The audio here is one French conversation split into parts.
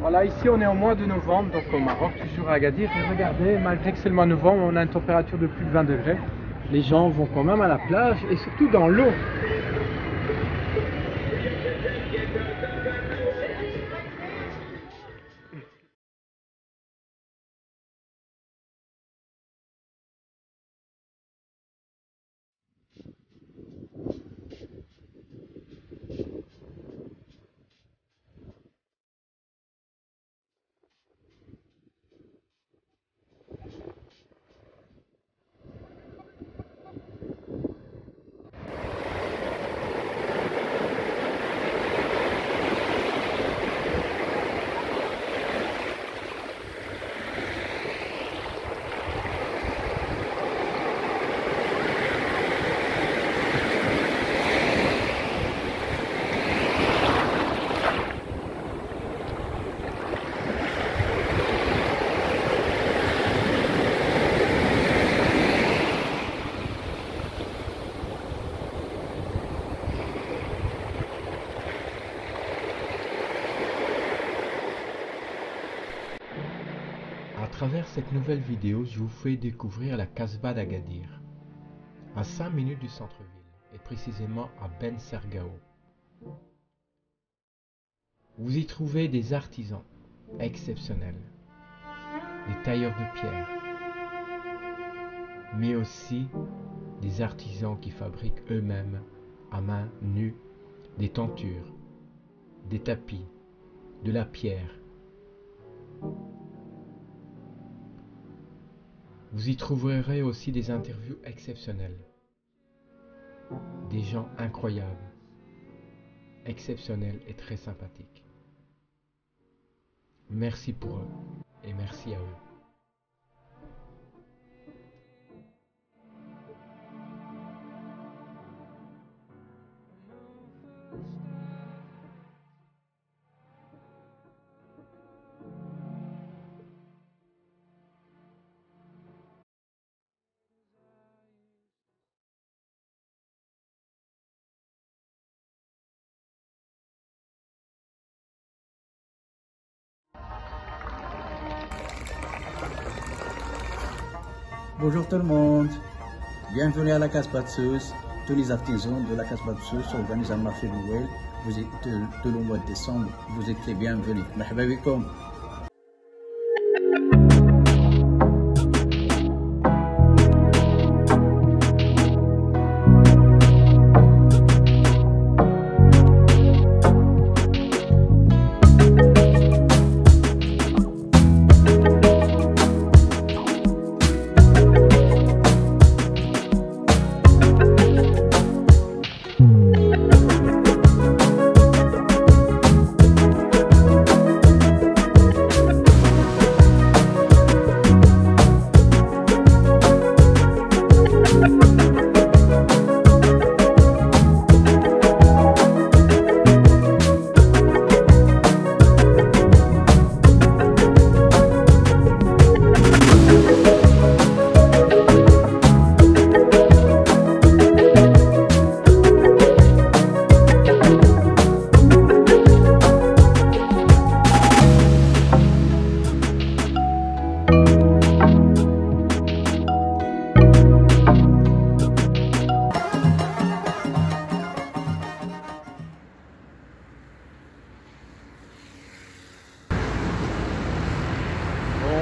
Voilà, ici on est au mois de novembre, donc au Maroc, toujours à Agadir. Et regardez, malgré que c'est le mois de novembre, on a une température de plus de 20 degrés. Les gens vont quand même à la plage et surtout dans l'eau. À travers cette nouvelle vidéo, je vous fais découvrir la Casbah d'Agadir, à 5 minutes du centre-ville, et précisément à Ben Sergao. Vous y trouvez des artisans exceptionnels, des tailleurs de pierre, mais aussi des artisans qui fabriquent eux-mêmes, à main nue, des tentures, des tapis, de la pierre. Vous y trouverez aussi des interviews exceptionnelles, des gens incroyables, exceptionnels et très sympathiques. Merci pour eux et merci à eux. Bonjour tout le monde, bienvenue à la Casbah de Sousse. Tous les artisans de la Casbah de Sousse organisent un marché de Noël. Vous êtes tout le mois de décembre, vous êtes les bienvenus. Marhaba bikoum.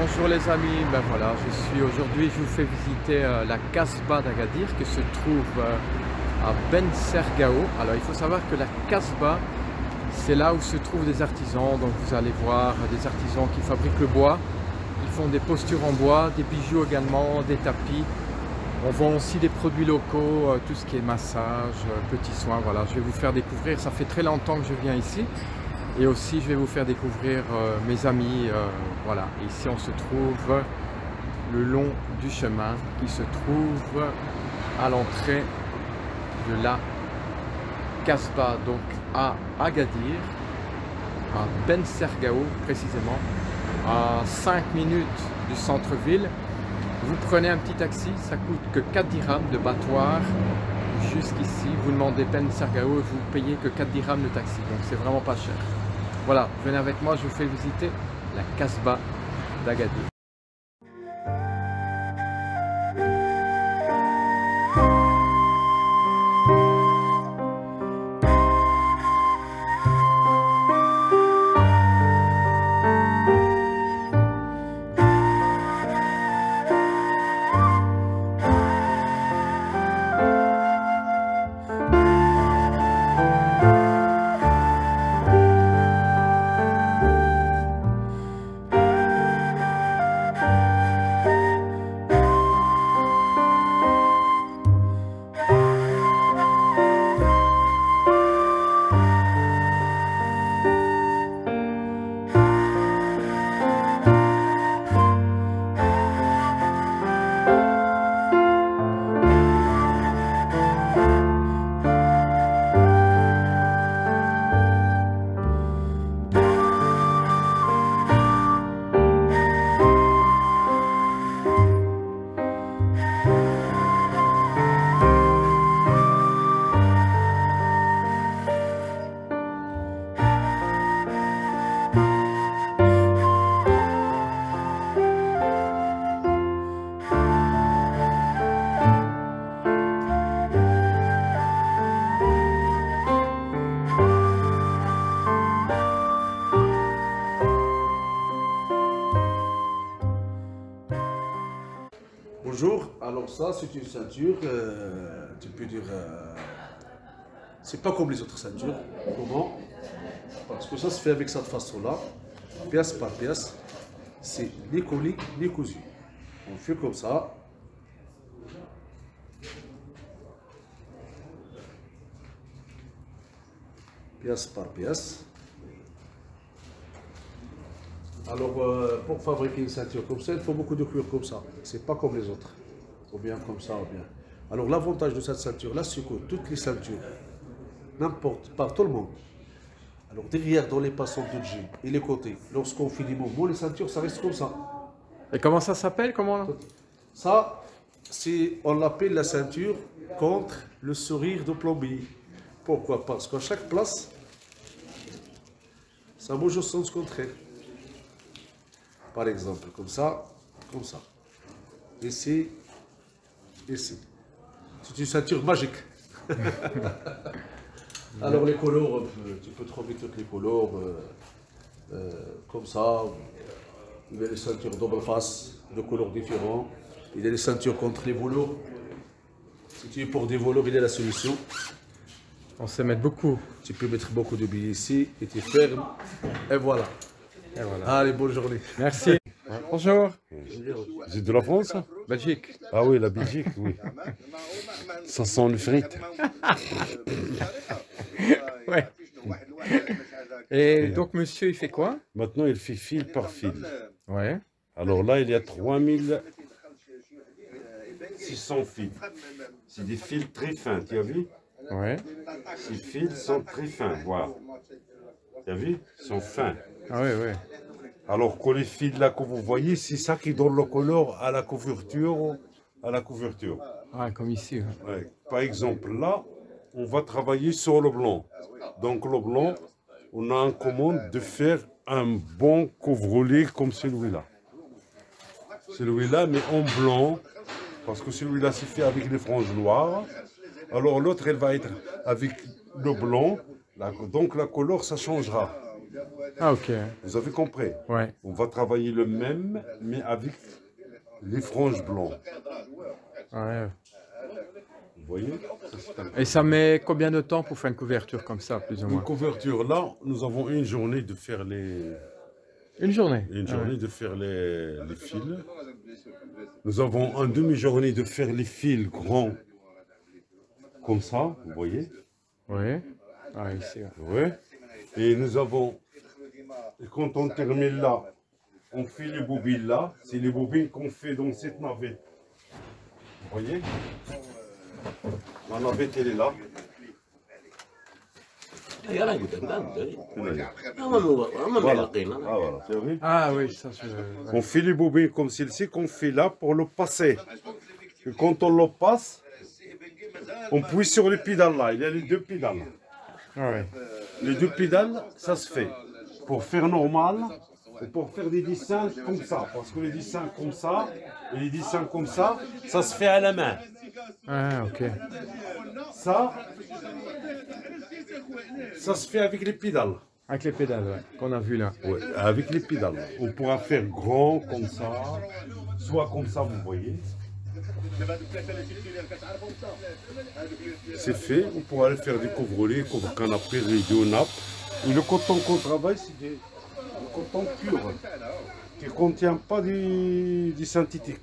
Bonjour les amis, ben voilà, aujourd'hui je vous fais visiter la Casbah d'Agadir qui se trouve à Ben Sergao. Alors il faut savoir que la Casbah, c'est là où se trouvent des artisans, donc vous allez voir des artisans qui fabriquent le bois, ils font des postures en bois, des bijoux également, des tapis. On vend aussi des produits locaux, tout ce qui est massage, petits soins, voilà, je vais vous faire découvrir, ça fait très longtemps que je viens ici. Et aussi je vais vous faire découvrir mes amis, voilà, ici on se trouve le long du chemin qui se trouve à l'entrée de la Casbah, donc à Agadir, à Ben Sergao précisément, à 5 minutes du centre-ville. Vous prenez un petit taxi, ça coûte que 4 dirhams de battoir jusqu'ici, vous demandez Ben Sergao et vous payez que 4 dirhams de taxi, donc c'est vraiment pas cher. Voilà, venez avec moi, je vous fais visiter la Casbah d'Agadir. Bonjour, alors ça c'est une ceinture, tu peux dire, c'est pas comme les autres ceintures. Comment? Parce que ça se fait avec cette façon-là, pièce par pièce, c'est ni collé ni cousu. On fait comme ça. Pièce par pièce. Alors, pour fabriquer une ceinture comme ça, il faut beaucoup de cuir comme ça. C'est pas comme les autres. Ou bien comme ça, ou bien. Alors, l'avantage de cette ceinture-là, c'est que toutes les ceintures, n'importe, par tout le monde. Alors, derrière, dans les passants de jean et les côtés, lorsqu'on fait des mouvements, les ceintures, ça reste comme ça. Et comment ça s'appelle? Comment? Ça, on l'appelle la ceinture contre le sourire de plombier. Pourquoi? Parce qu'à chaque place, ça bouge au sens contraire. Par exemple, comme ça, ici, ici. C'est une ceinture magique. Alors les couleurs, tu peux trouver toutes les couleurs, comme ça. Il y a les ceintures double face, de couleurs différentes. Il y a les ceintures contre les voleurs. Si tu es pour des voleurs, il y a la solution. On sait mettre beaucoup. Tu peux mettre beaucoup de billets ici, et tu fermes, et voilà. Et voilà. Allez, bonne journée. Merci. Bonjour. Vous êtes de la France? Belgique. Ah oui, la Belgique, oui. Ça sent le frites. Ouais. Et donc, monsieur, il fait quoi? Maintenant, il fait fil par fil. Ouais. Alors là, il y a 3600 fils. C'est des fils très fins, tu as vu? Ouais. Ces fils sont très fins, voilà. Tu as vu? Ils sont fins. Ah ouais, ouais. Alors que les fils là que vous voyez, c'est ça qui donne le couleur à la couverture. Ah, comme ici. Ouais. Ouais. Par exemple, là, on va travailler sur le blanc. Donc le blanc, on a en commande de faire un bon couvre-lit comme celui-là. Celui-là, mais en blanc, parce que celui-là, c'est fait avec des franges noires. Alors l'autre, elle va être avec le blanc. Donc la couleur, ça changera. Ah, ok. Vous avez compris? Ouais. On va travailler le même, mais avec les franges blancs. Ouais. Vous voyez? Et ça met combien de temps pour faire une couverture comme ça, plus ou Une moins? couverture, là, nous avons une journée de faire les... Une journée? Une journée de faire les fils. Nous avons une demi-journée de faire les fils grands. Comme ça, vous voyez? Oui. Ah, ici. Oui. Et nous avons... Et quand on termine là, on fait les bobines là. C'est les bobines qu'on fait dans cette navette. Vous voyez? La navette, elle est là. Voilà. Ah, voilà. Tu as vu? Ah oui, ça je... On fait les bobines comme celle-ci qu'on fait là pour le passer. Et quand on le passe, on pousse sur les pédales là. Il y a les deux pédales. Ah ouais. Les deux pédales, ça se fait. pour faire normal et pour faire des dessins comme ça. Parce que les dessins comme ça et les dessins comme ça se fait à la main. Ah, ok. Ça se fait avec les pédales. Avec les pédales, ouais, qu'on a vu là. Ouais, avec les pédales. On pourra faire grand comme ça, soit comme ça, vous voyez. C'est fait, on pourra aller faire des couvre-lits, couvre-canapé, rideaux, nappes. Et le coton qu'on travaille, c'est du coton pur, qui ne contient pas du synthétique.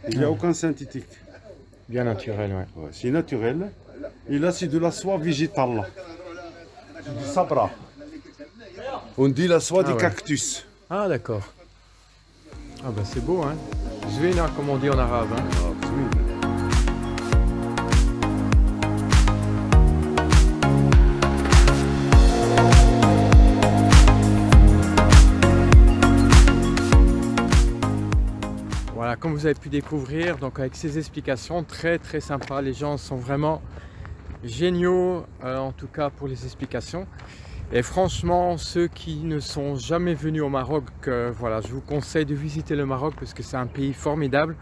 Il n'y a aucun synthétique. Bien naturel, ouais. Ouais, c'est naturel. Et là, c'est de la soie végétale. Là. C'est du sabra. On dit la soie des cactus. Ah, d'accord. Ah, ben c'est beau, hein. Zvena, comme on dit en arabe. Hein. Voilà, comme vous avez pu découvrir, donc avec ces explications très sympa, les gens sont vraiment géniaux, en tout cas pour les explications. Et franchement, ceux qui ne sont jamais venus au Maroc, voilà, je vous conseille de visiter le Maroc parce que c'est un pays formidable.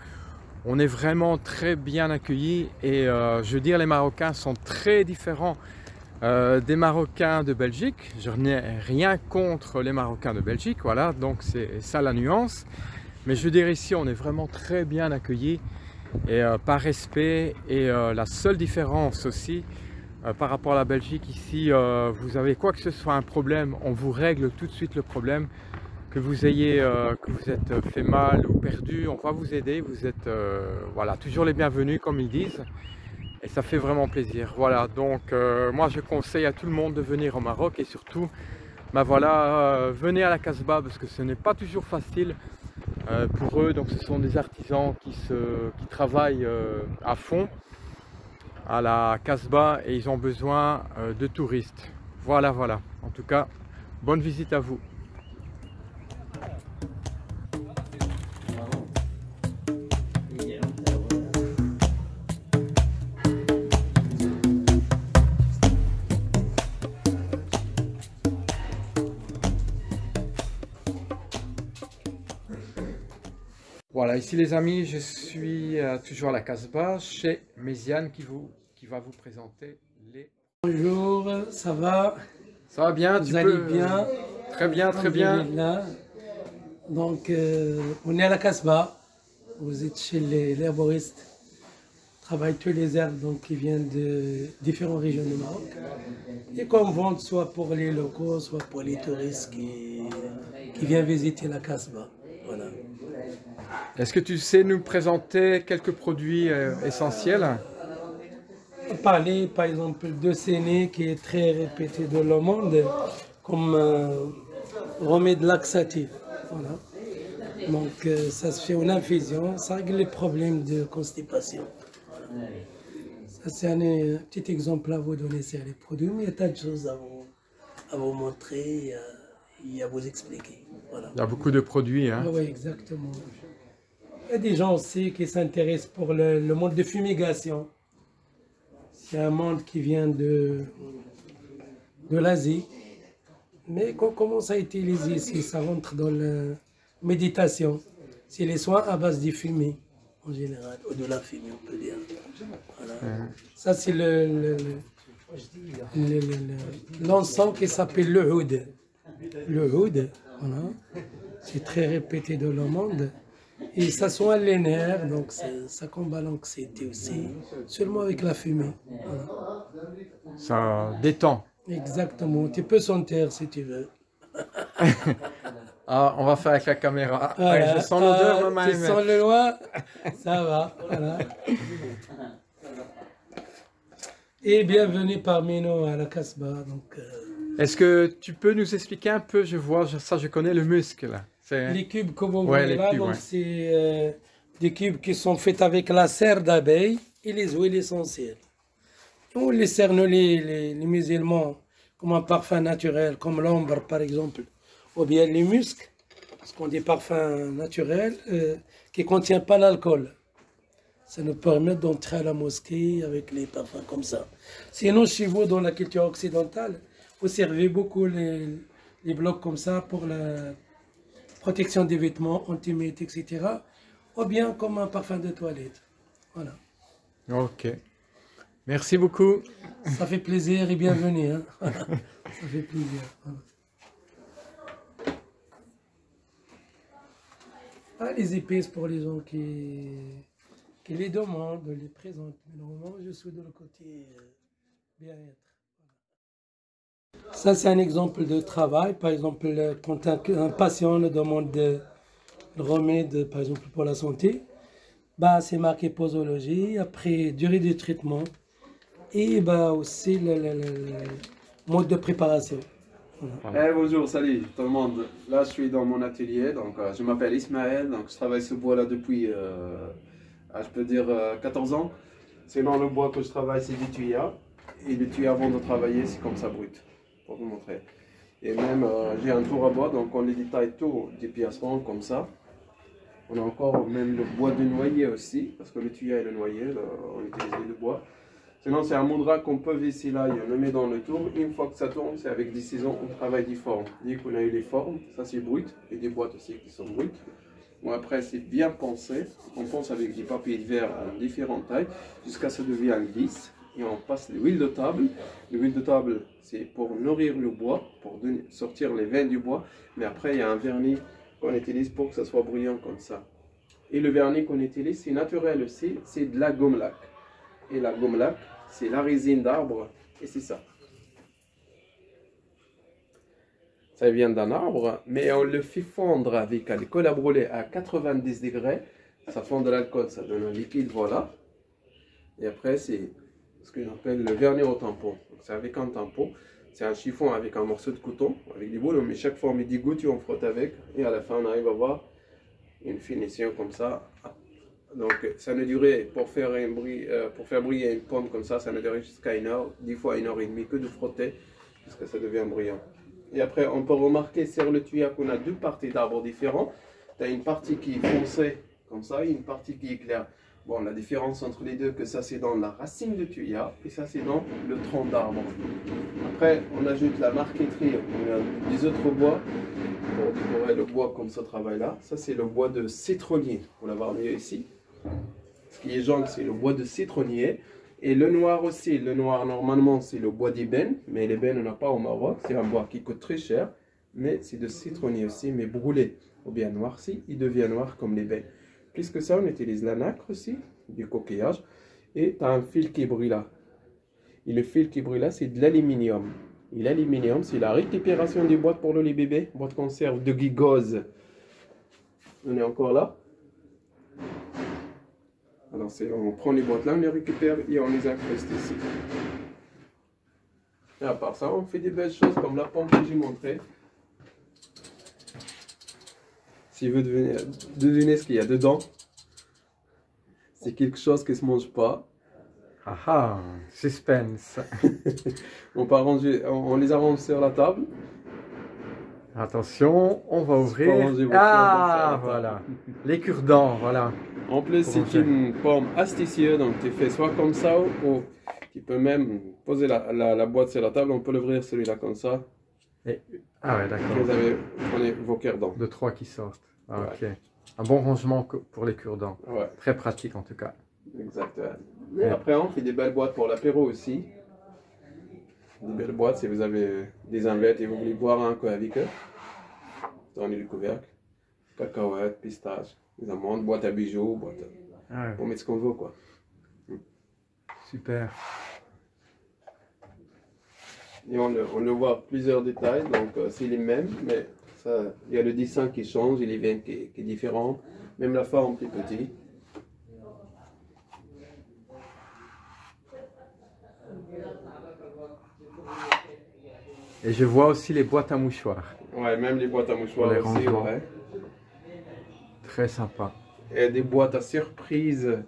On est vraiment très bien accueillis et je veux dire, les Marocains sont très différents des Marocains de Belgique. Je n'ai rien contre les Marocains de Belgique, voilà, donc c'est ça la nuance. Mais je veux dire, ici, on est vraiment très bien accueillis et par respect. Et la seule différence aussi, par rapport à la Belgique, ici, vous avez quoi que ce soit un problème, on vous règle tout de suite le problème. Que vous ayez, que vous êtes fait mal ou perdu, on va vous aider. Vous êtes voilà, toujours les bienvenus, comme ils disent. Et ça fait vraiment plaisir. Voilà, donc moi je conseille à tout le monde de venir au Maroc et surtout, ben voilà, venez à la Casbah parce que ce n'est pas toujours facile pour eux. Donc ce sont des artisans qui travaillent à fond à la Casbah et ils ont besoin de touristes. Voilà, voilà. En tout cas, bonne visite à vous. Voilà, ici les amis, je suis toujours à la Casbah chez Méziane qui va vous présenter les... Bonjour, ça va? Ça va bien? Vous allez bien? Très bien, très bien. Donc, on est à la Casbah. Vous êtes chez les herboristes. Travaillent tous les herbes donc, qui viennent de différentes régions du Maroc. Et qu'on vend soit pour les locaux, soit pour les touristes qui viennent visiter la Casbah. Voilà. Est-ce que tu sais nous présenter quelques produits essentiels? Parler par exemple de séné qui est très répété dans le monde comme remède laxatif. Voilà. Donc ça se fait en infusion, ça règle les problèmes de constipation. Voilà. Ça c'est un petit exemple à vous donner sur les produits, mais il y a tas de choses à vous montrer et à vous expliquer. Voilà. Il y a beaucoup de produits. Hein. Oui, exactement. Il y a des gens aussi qui s'intéressent pour le monde de fumigation. C'est un monde qui vient de l'Asie. Mais qu'on commence à utiliser ici, ça rentre dans la méditation. C'est les soins à base de fumée, en général, ou de la fumée, on peut dire. Voilà. Ça, c'est l'encens qui s'appelle le oud. Le oud, voilà. C'est très répété dans le monde. Et ça soigne les nerfs, donc ça combat l'anxiété aussi, seulement avec la fumée. Voilà. Ça détend. Exactement, tu peux sentir si tu veux. Ah, on va faire avec la caméra. Voilà. Ouais, je sens l'odeur, tu sens le loin, ça va. Voilà. Et bienvenue parmi nous à la Casbah. Est-ce que tu peux nous expliquer un peu, je vois, ça je connais le muscle. Les cubes que vous voyez là, ouais. C'est des cubes qui sont faits avec la cère d'abeille et les huiles essentielles. On les cerne les musulmans comme un parfum naturel, comme l'ambre par exemple, ou bien les muscs, ce qu'on dit parfum naturel, qui ne contient pas l'alcool. Ça nous permet d'entrer à la mosquée avec les parfums comme ça. Sinon, chez vous, dans la culture occidentale, vous servez beaucoup les blocs comme ça pour la protection des vêtements, anti-mite, etc. Ou bien comme un parfum de toilette. Voilà. Ok. Merci beaucoup. Ça fait plaisir et bienvenue. Hein. Ça fait plaisir. Voilà. Ah, les épices pour les gens qui les demandent, les présentent. Mais normalement, je suis de le côté bien-être. Ça, c'est un exemple de travail. Par exemple, quand un patient nous demande le remède, par exemple, pour la santé, bah, c'est marqué posologie, après durée du traitement et bah, aussi le mode de préparation. Voilà. Bonjour, salut tout le monde. Là, je suis dans mon atelier, donc je m'appelle Ismaël, donc je travaille ce bois-là depuis, je peux dire, 14 ans. Sinon, le bois que je travaille, c'est du tuya. Et le tuya, avant de travailler, c'est comme ça brut, pour vous montrer. Et même, j'ai un tour à bois, donc on les détaille tout des piècements comme ça. On a encore même le bois de noyer aussi, parce que le tuya et le noyer, on utilise le bois. Sinon, c'est un moudra qu'on peut visser là, on le met dans le tour. Une fois que ça tourne, c'est avec des ciseaux, on travaille des formes. Dès qu'on a eu les formes, ça c'est brut, et des boîtes aussi qui sont brutes. Bon, après, c'est bien pensé. On pense avec des papiers de verre en différentes tailles, jusqu'à ce que ça devienne lisse. Et on passe l'huile de table. L'huile de table, c'est pour nourrir le bois, pour sortir les veines du bois. Mais après, il y a un vernis qu'on utilise pour que ça soit brillant comme ça. Et le vernis qu'on utilise, c'est naturel aussi, c'est de la gomme laque. Et la gomme laque, c'est la résine d'arbre, et c'est ça. Ça vient d'un arbre, mais on le fait fondre avec l'alcool à brûler à 90 degrés. Ça fond de l'alcool, ça donne un liquide, voilà. Et après, c'est ce que j'appelle le vernis au tampon. C'est avec un tampon, c'est un chiffon avec un morceau de coton, avec des boules, on met chaque fois on met des gouttes et on frotte avec. Et à la fin, on arrive à voir une finition comme ça. Donc, ça ne durait, pour faire briller une pomme comme ça ne durait jusqu'à 1 heure, 10 fois 1h30 que de frotter, jusqu'à ce que ça devient brillant. Et après, on peut remarquer sur le tuya qu'on a deux parties d'arbres différents. Tu as une partie qui est foncée, comme ça, et une partie qui est claire. Bon, la différence entre les deux, que ça c'est dans la racine de tuya, et ça c'est dans le tronc d'arbre. Après, on ajoute la marqueterie, on a des autres bois, pour décorer le bois comme ce travail-là. Ça c'est le bois de citronnier, pour l'avoir mieux ici. Ce qui est jaune, c'est le bois de citronnier. Et le noir aussi, le noir normalement c'est le bois d'ébène, mais l'ébène on n'a pas au Maroc, c'est un bois qui coûte très cher, mais c'est de citronnier aussi, mais brûlé, ou bien noirci, il devient noir comme l'ébène. Plus que ça, on utilise la nacre aussi, du coquillage, et tu as un fil qui brille là. Et le fil qui brille là, c'est de l'aluminium. Et l'aluminium, c'est la récupération des boîtes pour les bébés, boîtes conserve de gigose. On est encore là. Alors, on prend les boîtes là, on les récupère et on les incruste ici. Et à part ça, on fait des belles choses comme la pomme que j'ai montrée. Si vous devinez ce qu'il y a dedans, c'est quelque chose qui ne se mange pas. Ah ah, suspense. On les arrange sur la table. Attention, on va ouvrir. Ah, voilà. Les cure-dents, voilà. En plus, c'est une pomme astucieuse, donc tu fais soit comme ça ou tu peux même poser la boîte sur la table. On peut l'ouvrir celui-là comme ça. Ah ouais, d'accord. Prenez vos cure-dents. De 3 qui sortent. Ah, ouais. Ok. Un bon rangement pour les cure-dents. Ouais. Très pratique en tout cas. Exactement. Et après, on fait des belles boîtes pour l'apéro aussi. Des belles boîtes si vous avez des invités et vous voulez boire un coup avec eux. Tournez le couvercle. Cacahuètes, pistaches, des amandes, boîte à bijoux, boîte à... pour mettre ce qu'on veut quoi. Super. Et on le voit plusieurs détails, donc c'est les mêmes, mais il y a le dessin qui change, et les veines qui est différent, même la forme qui est petite. Et je vois aussi les boîtes à mouchoirs. Ouais, même les boîtes à mouchoirs aussi, ouais. Très sympa. Et des boîtes à surprise.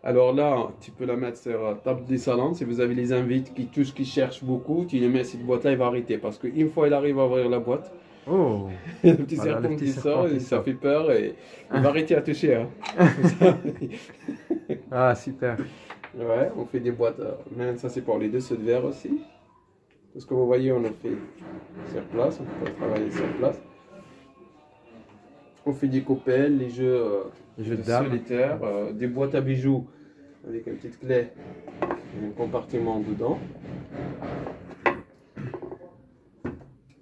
Alors là, tu peux la mettre sur la table des salons. Si vous avez les invités qui cherchent beaucoup, tu les mets cette boîte-là, il va arrêter. Parce qu'une fois il arrive à ouvrir la boîte, oh, le petit serpent qui sort, ça fait peur et il va arrêter à toucher. Hein. Ah, super. Ouais, on fait des boîtes. Même ça, c'est pour les dessous de verre aussi. Parce que vous voyez, on a fait sur place, on peut travailler sur place. On fait des coupelles, les jeux jeux de de dames. solitaire, des boîtes à bijoux avec une petite clé et un compartiment dedans.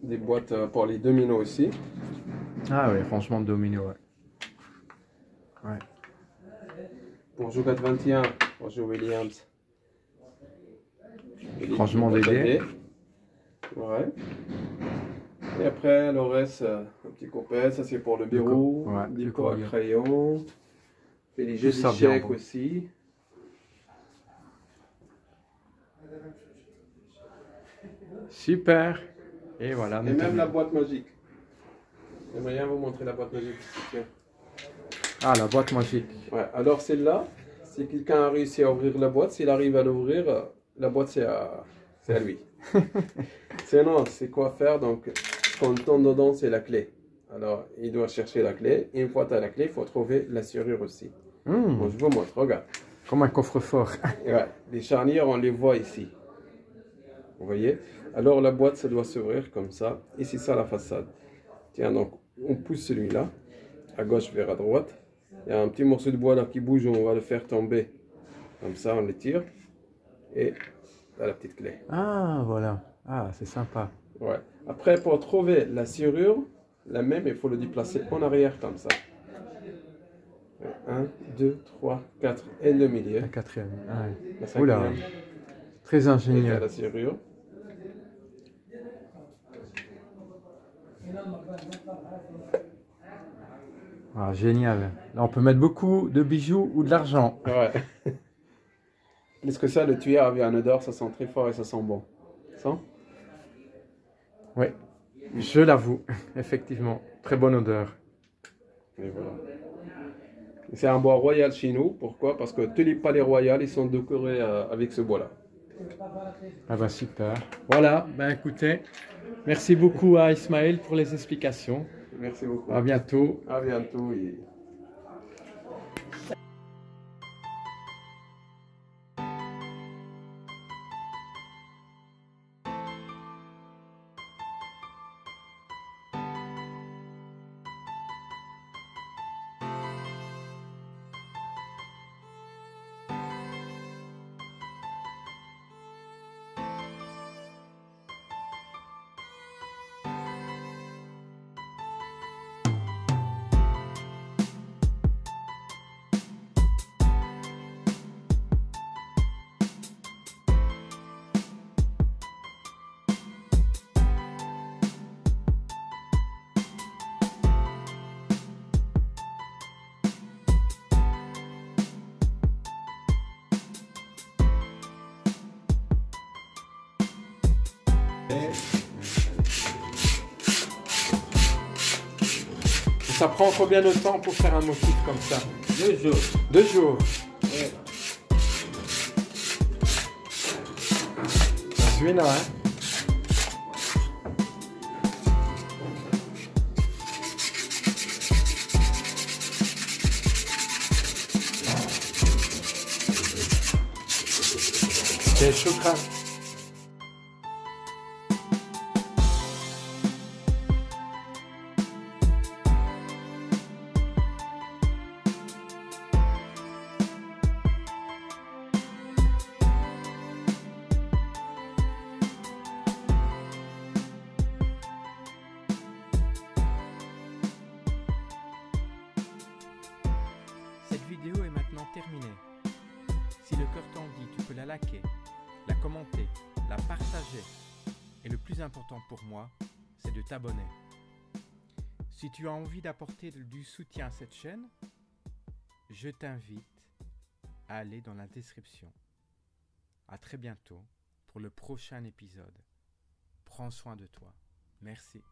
Des boîtes pour les dominos aussi. Ah oui, rangement de domino, ouais. Ouais. Pour jouer 4-21, pour jouer Williams. Rangement des dés. Ouais. Et après, le reste, un petit coupelle, ça c'est pour le bureau, ouais, des le pots à courrier. crayon, et les jeux Tout ça bien d'échecs bon. aussi. Super. Et voilà. Et nous même terminons. la boîte magique. J'aimerais bien vous montrer la boîte magique. Tiens. Ah, la boîte magique. Ouais, alors celle-là, si quelqu'un a réussi à ouvrir la boîte, s'il arrive à l'ouvrir, la boîte c'est à lui. Sinon, c'est quoi faire? Donc, ce qu'on tourne dedans, c'est la clé. Alors, il doit chercher la clé. Et une fois que tu as la clé, il faut trouver la serrure aussi. Bon, je vous montre, regarde. Comme un coffre-fort. Et ouais, les charnières, on les voit ici. Vous voyez? Alors, la boîte, ça doit s'ouvrir comme ça. Et c'est ça la façade. Tiens, donc, on pousse celui-là, à gauche vers à droite. Il y a un petit morceau de bois là qui bouge, on va le faire tomber. Comme ça, on le tire. Et là, la petite clé. Ah, voilà. Ah, c'est sympa. Ouais. Après, pour trouver la serrure, la même, il faut le déplacer en arrière comme ça. 1, 2, 3, 4 et le milieu. La quatrième. Ah, ouais. La cinquième. Oula. Très Et là, ingénieux. la serrure. Ah, génial. Là, on peut mettre beaucoup de bijoux ou de l'argent. Ouais. Plus que ça, le tuyau avec un odeur, ça sent très fort et ça sent bon. Sent? Oui, je l'avoue. Effectivement. Très bonne odeur. Et voilà. C'est un bois royal chez nous. Pourquoi? Parce que tous les palais royaux, ils sont décorés avec ce bois-là. Ah bah super. Voilà, ben écoutez, merci beaucoup à Ismaël pour les explications. Merci beaucoup. À bientôt. À bientôt. Et... Ça prend combien de temps pour faire un motif comme ça? 2 jours. 2 jours. Ouais. Celui-là, hein? C'est choukran. Cette vidéo est maintenant terminée. Si le cœur t'en dit, tu peux la liker, la commenter, la partager. Et le plus important pour moi, c'est de t'abonner. Si tu as envie d'apporter du soutien à cette chaîne, je t'invite à aller dans la description. À très bientôt pour le prochain épisode. Prends soin de toi. Merci.